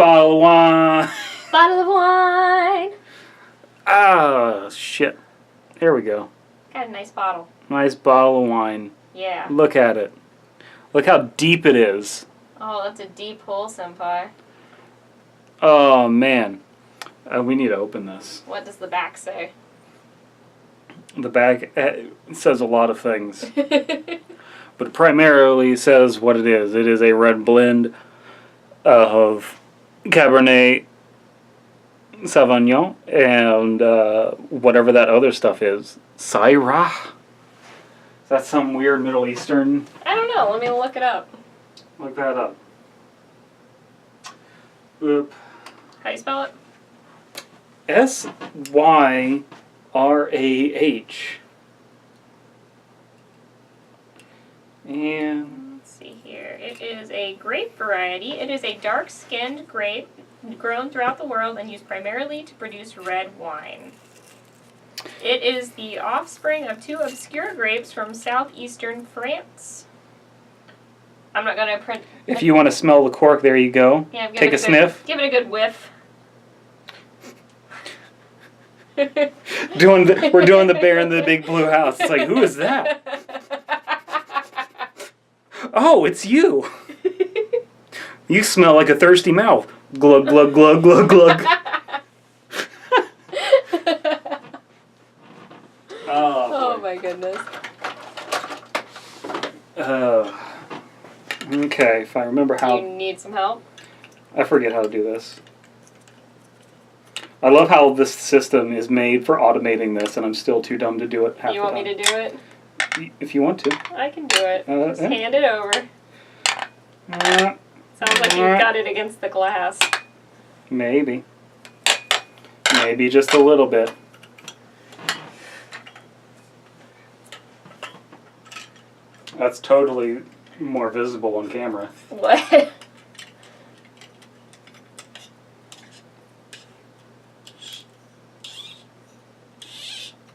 Bottle of wine. Bottle of wine. Ah, shit. Here we go. Got a nice bottle. Nice bottle of wine. Yeah. Look at it. Look how deep it is. Oh, that's a deep hole, senpai. Oh, man. We need to open this. What does the back say? The back says a lot of things. But primarily says what it is. It is a red blend of Cabernet Sauvignon and whatever that other stuff is. Syrah? Is that some weird Middle Eastern? I don't know. Let me look it up. Look that up. Oop. How do you spell it? Syrah. And Let's see here. It is a grape variety. It is a dark-skinned grape grown throughout the world and used primarily to produce red wine. It is the offspring of two obscure grapes from southeastern France. I'm not going to print... if you want to smell the cork, there you go. Yeah, Take a sniff. Give it a good whiff. We're doing the bear in the big blue house. It's like, who is that? Oh, it's you. You smell like a thirsty mouth. Glug, glug, glug, glug, glug. Oh my goodness. Okay, if I remember how... You need some help? I forget how to do this. I love how this system is made for automating this, and I'm still too dumb to do it half You the want time. me to do it? If you want to. I can do it. Just hand it over. Sounds like you've got it against the glass. Maybe. Maybe just a little bit. That's totally more visible on camera. What?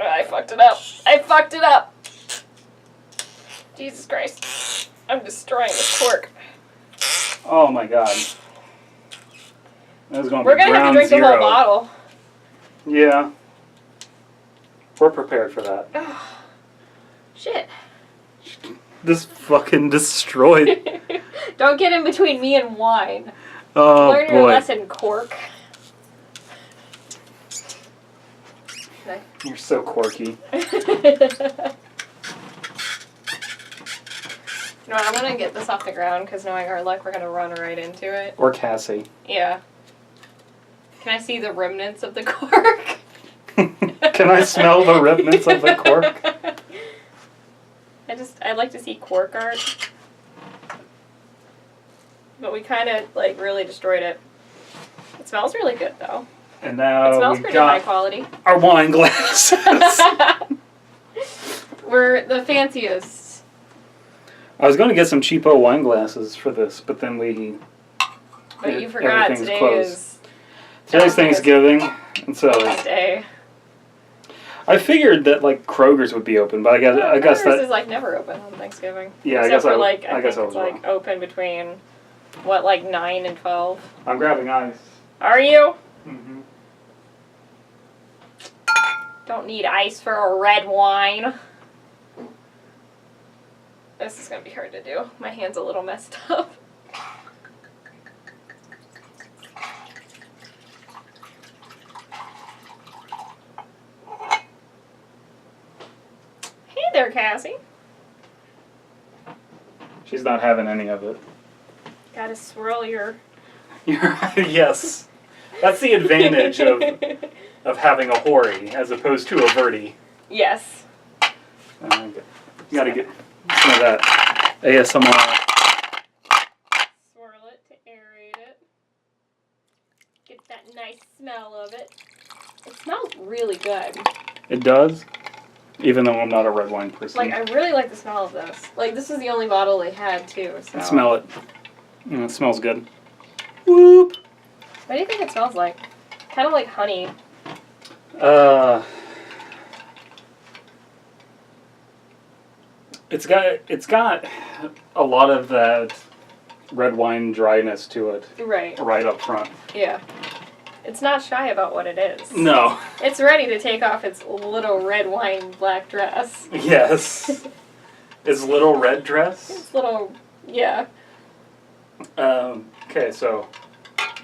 I fucked it up. I fucked it up. Jesus Christ. I'm destroying this cork. Oh my god. That was going to We're be going to have to ground drink zero. the whole bottle. Yeah. We're prepared for that. Oh, shit. This fucking destroyed. Don't get in between me and wine. Oh Learn boy. your lesson, cork. You're so quirky. No, I'm going to get this off the ground because knowing our luck, we're going to run right into it. Or Cassie. Yeah. Can I see the remnants of the cork? Can I smell the remnants of the cork? I like to see cork art. But we kind of, like, really destroyed it. It smells really good, though. And now It smells we pretty high got quality. our wine glasses. We're the fanciest. I was going to get some cheapo wine glasses for this, but then But you forgot everything's today closed. is Today's Thanksgiving, and so Columbus Day. I figured that like Kroger's would be open, but I guess Kroger's that is like never open on Thanksgiving. Yeah, Except I guess for, I like, I guess I think was it's wrong. like open between what, like 9 and 12. I'm grabbing ice. Are you? Mm-hmm. Don't need ice for a red wine. This is gonna be hard to do. My hand's a little messed up. Hey there, Cassie. She's not having any of it. Gotta swirl your... Yes. That's the advantage of having a Hori as opposed to a Verdi. Yes. You gotta get some of that ASMR. Swirl it to aerate it. Get that nice smell of it. It smells really good. It does? Even though I'm not a red wine person. Like, I really like the smell of this. Like, this is the only bottle they had, too, so... I smell it. It smells good. Whoop! What do you think it smells like? Kind of like honey. It's got a lot of that red wine dryness to it Right. right up front. Yeah. It's not shy about what it is. No. It's ready to take off its little red wine black dress. Yes. Its little red dress. Its little, yeah. Okay, so.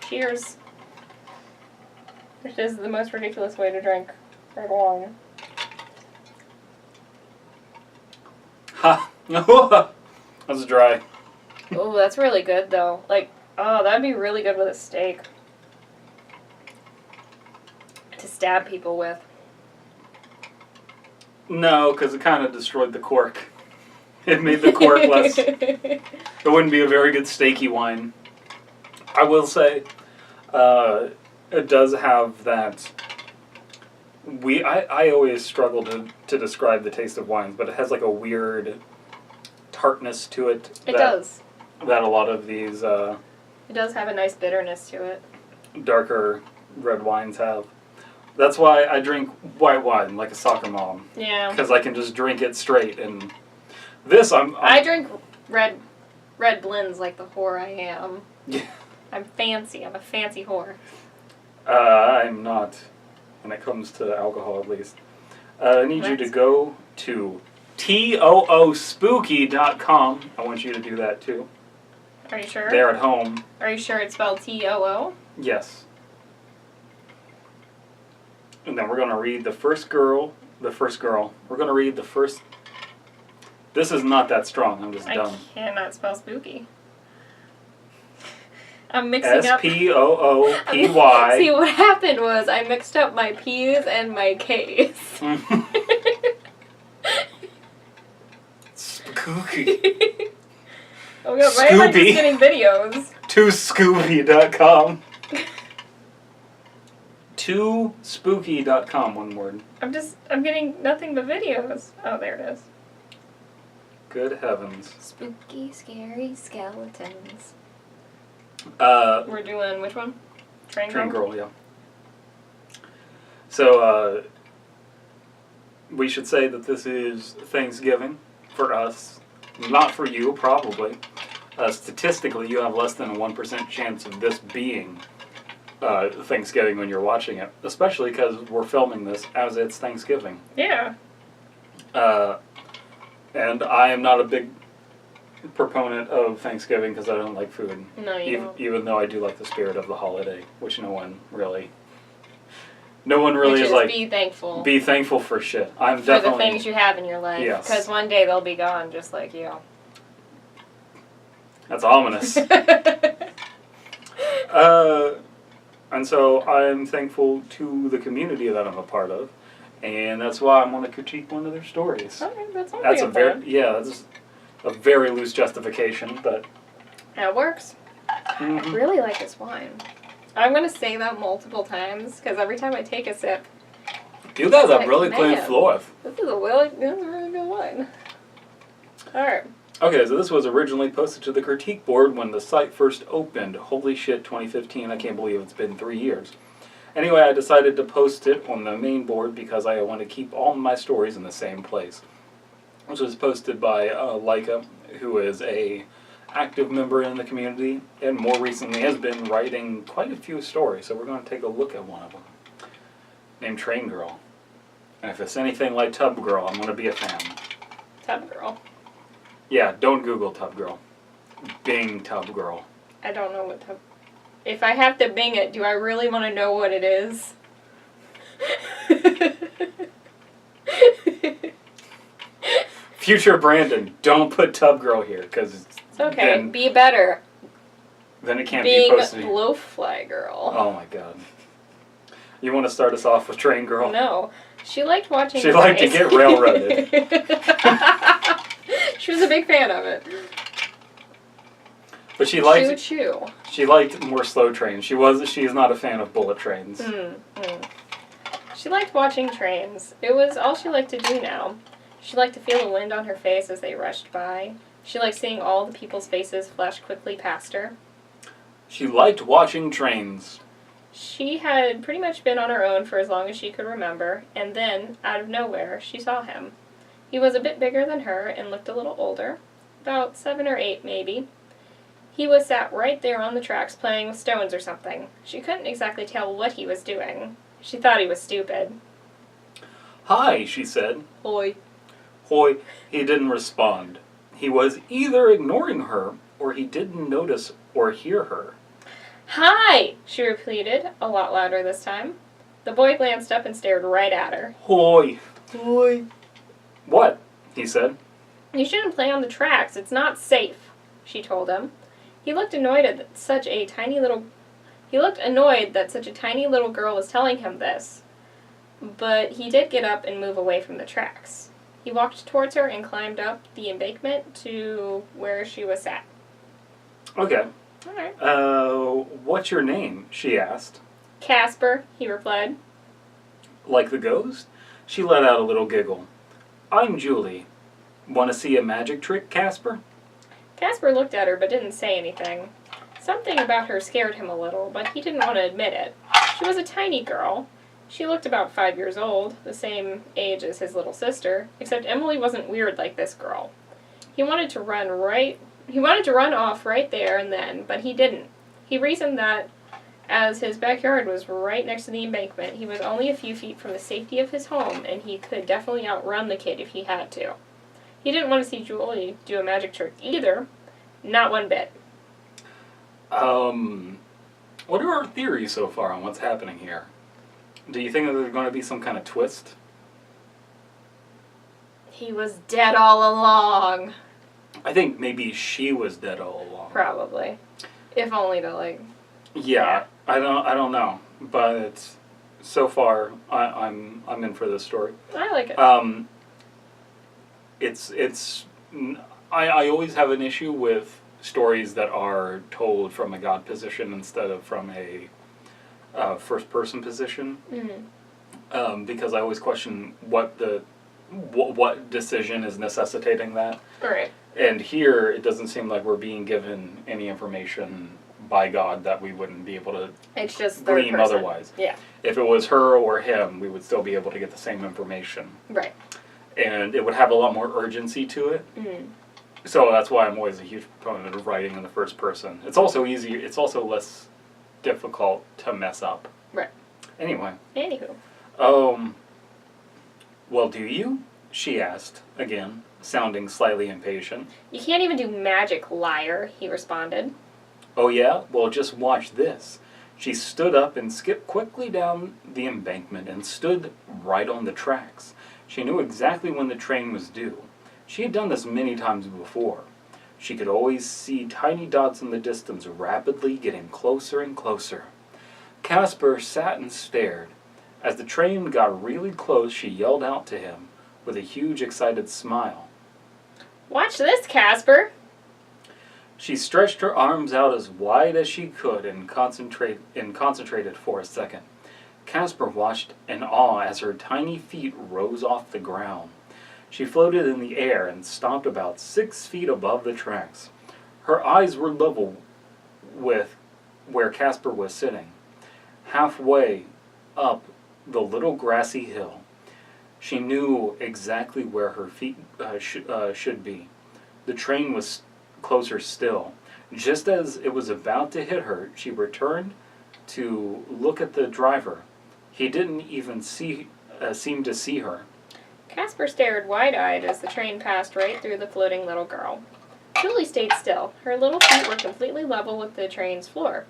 Cheers. Which is the most ridiculous way to drink red wine. Ha! That's dry. Oh, that's really good though. Like, oh, that'd be really good with a steak. To stab people with. No, because it kind of destroyed the cork. It made the cork less. It wouldn't be a very good steaky wine. I will say, it does have that. I always struggle to describe the taste of wines, but it has like a weird tartness to it. It does. That a lot of these It does have a nice bitterness to it. darker red wines have. That's why I drink white wine like a soccer mom. Yeah. Because I can just drink it straight. And this, I drink red blends like the whore I am. Yeah. I'm fancy. I'm a fancy whore. I'm not, when it comes to alcohol at least. I need you to go to TOOspooky.com. I want you to do that too. Are you sure? They're at home. Are you sure it's spelled TOO? Yes. And then we're going to read the first girl. We're going to read the first. This is not that strong. I'm just dumb. I cannot spell spooky. I'm mixing up. SPOOPY. See, what happened was I mixed up my P's and my K's. Spooky. Oh god, why am I just Scooby. getting videos? ToScooby.com. ToSpooky.com, one word. I'm getting nothing but videos. Oh, there it is. Good heavens. Spooky, scary skeletons. We're doing which one? Train Girl, yeah. So, we should say that this is Thanksgiving for us. Not for you, probably. Statistically, you have less than a 1% chance of this being Thanksgiving when you're watching it. Especially because we're filming this as it's Thanksgiving. Yeah. And I am not a big proponent of Thanksgiving because I don't like food. No, you don't. Even though I do like the spirit of the holiday, which no one really Which is is like. be thankful. Be thankful for shit. I'm for definitely. the things you have in your life. Yes. Because one day they'll be gone, just like you. That's ominous. And so I'm thankful to the community that I'm a part of, and that's why I'm going to critique one of their stories. Okay, that's That's that's a very loose justification, but that works. I really like this wine. I'm going to say that multiple times, because every time I take a sip, you guys have like, really clean man. floors. this is a really good wine. Alright. Okay, so this was originally posted to the critique board when the site first opened. Holy shit, 2015. I can't believe it's been 3 years. Anyway, I decided to post it on the main board because I want to keep all my stories in the same place. This was posted by Lyca, who is a active member in the community and more recently has been writing quite a few stories. So we're going to take a look at one of them, named Train Girl. And if it's anything like Tub Girl, I'm going to be a fan. Tub Girl. Yeah, don't Google Tub Girl. Bing Tub Girl. I don't know what tub... If I have to Bing it, do I really want to know what it is? Future Brandon, don't put Tub Girl here, because It's okay. Be better. Then it can't Being be posted. Blowfly Girl. Oh my god. You want to start us off with Train Girl? No. She liked watching She liked to get railroaded. She was a big fan of it. But she liked Choo-choo. she liked more slow trains. She's not a fan of bullet trains. She liked watching trains. It was all she liked to do now. She liked to feel the wind on her face as they rushed by. She liked seeing all the people's faces flash quickly past her. She liked watching trains. She had pretty much been on her own for as long as she could remember, and then, out of nowhere, she saw him. He was a bit bigger than her and looked a little older, about 7 or 8 maybe. He was sat right there on the tracks playing with stones or something. She couldn't exactly tell what he was doing. She thought he was stupid. "Hi," she said. Oi. Hoy, he didn't respond. He was either ignoring her, or he didn't notice or hear her. Hi, she repeated, a lot louder this time. The boy glanced up and stared right at her. Hoy. Oi. "What?" he said. You shouldn't play on the tracks. It's not safe, she told him. He looked annoyed that such a tiny little girl was telling him this. But he did get up and move away from the tracks. He walked towards her and climbed up the embankment to where she was sat. "Okay. All right. What's your name?" she asked. Casper, he replied. "Like the ghost?" She let out a little giggle. "I'm Julie. Want to see a magic trick, Casper?" Casper looked at her but didn't say anything. Something about her scared him a little, but he didn't want to admit it. She was a tiny girl. She looked about 5 years old, the same age as his little sister, except Emily wasn't weird like this girl. He wanted to run off right there and then, but he didn't. He reasoned that as his backyard was right next to the embankment, he was only a few feet from the safety of his home, and he could definitely outrun the kid if he had to. He didn't want to see Julie do a magic trick either. Not one bit. What are our theories so far on what's happening here? Do you think that there's going to be some kind of twist? He was dead all along. I think maybe she was dead all along. Probably. If only to, Yeah, I don't know. But it's, so far, I'm in for this story. I like it. I always have an issue with stories that are told from a God position instead of from a first person position. Mm-hmm. Because I always question what decision is necessitating that. Right. And here, it doesn't seem like we're being given any information by God that we wouldn't be able to It's just third glean person. otherwise. Yeah. If it was her or him, we would still be able to get the same information. Right. And it would have a lot more urgency to it. Mm. So that's why I'm always a huge proponent of writing in the first person. It's also easier. It's also less difficult to mess up. Right. Anyway. Anywho. Well, do you? She asked, again, sounding slightly impatient. You can't even do magic, liar, he responded. Oh yeah? Well, just watch this. She stood up and skipped quickly down the embankment and stood right on the tracks. She knew exactly when the train was due. She had done this many times before. She could always see tiny dots in the distance rapidly getting closer and closer. Casper sat and stared. As the train got really close, she yelled out to him with a huge, excited smile. Watch this, Casper. She stretched her arms out as wide as she could and concentrated for a second. Casper watched in awe as her tiny feet rose off the ground. She floated in the air and stopped about 6 feet above the tracks. Her eyes were level with where Casper was sitting, halfway up the little grassy hill. She knew exactly where her feet should be. The train was closer still. Just as it was about to hit her, she returned to look at the driver. He didn't even seem to see her. Casper stared wide-eyed as the train passed right through the floating little girl. Julie stayed still. Her little feet were completely level with the train's floor.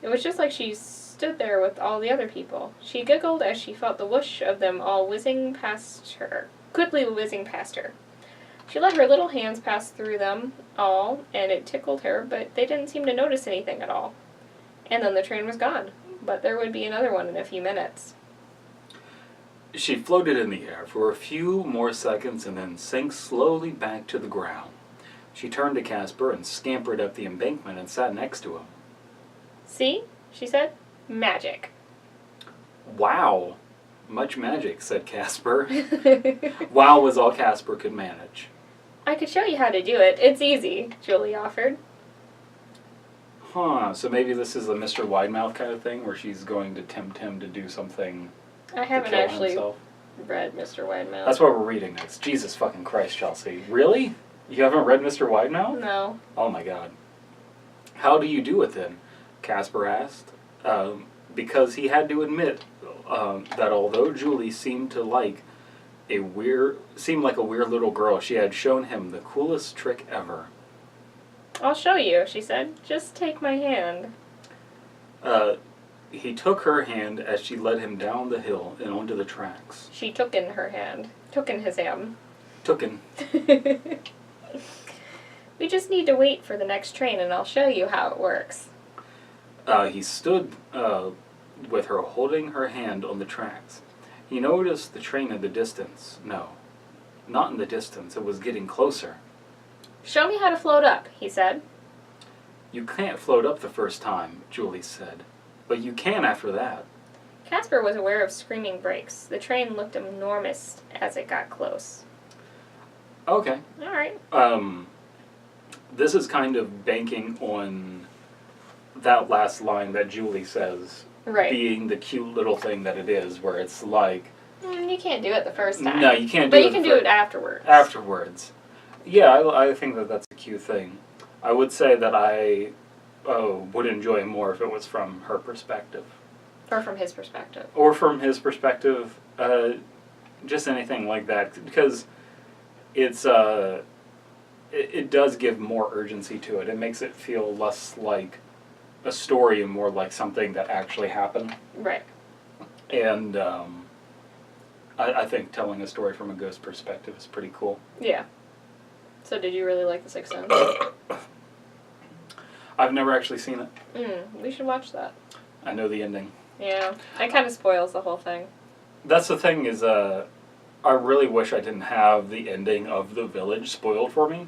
It was just like she stood there with all the other people. She giggled as she felt the whoosh of them all quickly whizzing past her. She let her little hands pass through them all, and it tickled her, but they didn't seem to notice anything at all. And then the train was gone, but there would be another one in a few minutes. She floated in the air for a few more seconds and then sank slowly back to the ground. She turned to Casper and scampered up the embankment and sat next to him. See? She said. Magic. Wow. Much magic, said Casper. Wow was all Casper could manage. I could show you how to do it. It's easy, Julie offered. Huh, so maybe this is a Mr. Widemouth kind of thing where she's going to tempt him to do something I haven't to kill actually himself. read Mr. Widemouth. That's what we're reading next. Jesus fucking Christ, Chelsea. Really? You haven't read Mr. Widemouth? No. Oh my god. How do you do it then? Casper asked, because he had to admit that although Julie seemed like a weird little girl, she had shown him the coolest trick ever. I'll show you, she said. Just take my hand. He took her hand as she led him down the hill and onto the tracks. She took in her hand. Took in his hand. Tooken. We just need to wait for the next train and I'll show you how it works. He stood with her holding her hand on the tracks. He noticed the train in the distance. No, not in the distance. It was getting closer. Show me how to float up, he said. You can't float up the first time, Julie said. But you can after that. Casper was aware of screaming brakes. The train looked enormous as it got close. Okay. All right. This is kind of banking on that last line that Julie says. Right. Being the cute little thing that it is, where it's like... You can't do it the first time. No, you can't do it. But you can do it afterwards. Afterwards. Yeah, I think that that's a cute thing. I would say that I would enjoy more if it was from her perspective. Or from his perspective. Or from his perspective, just anything like that. Because it's, it does give more urgency to it. It makes it feel less like a story and more like something that actually happened. Right. And I think telling a story from a ghost perspective is pretty cool. Yeah. So did you really like The Sixth Sense? I've never actually seen it. We should watch that. I know the ending. Yeah. It kind of spoils the whole thing. That's the thing is, I really wish I didn't have the ending of The Village spoiled for me.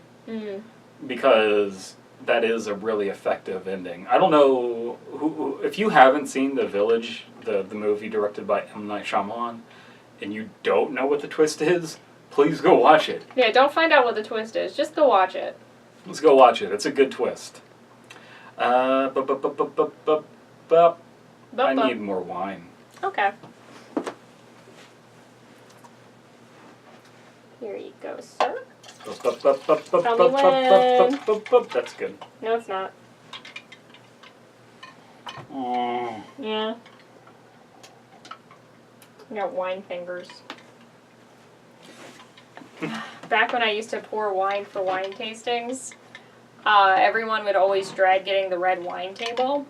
Because that is a really effective ending. I don't know who if you haven't seen The Village, the movie directed by M. Night Shyamalan, and you don't know what the twist is, please go watch it. Yeah, don't find out what the twist is. Just go watch it. Let's go watch it. It's a good twist. I need more wine. Okay. Here you go, sir. That's good. No, it's not. Yeah. I got wine fingers. Back when I used to pour wine for wine tastings, everyone would always dread getting the red wine table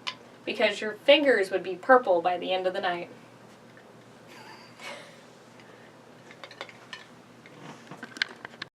because your fingers would be purple by the end of the night.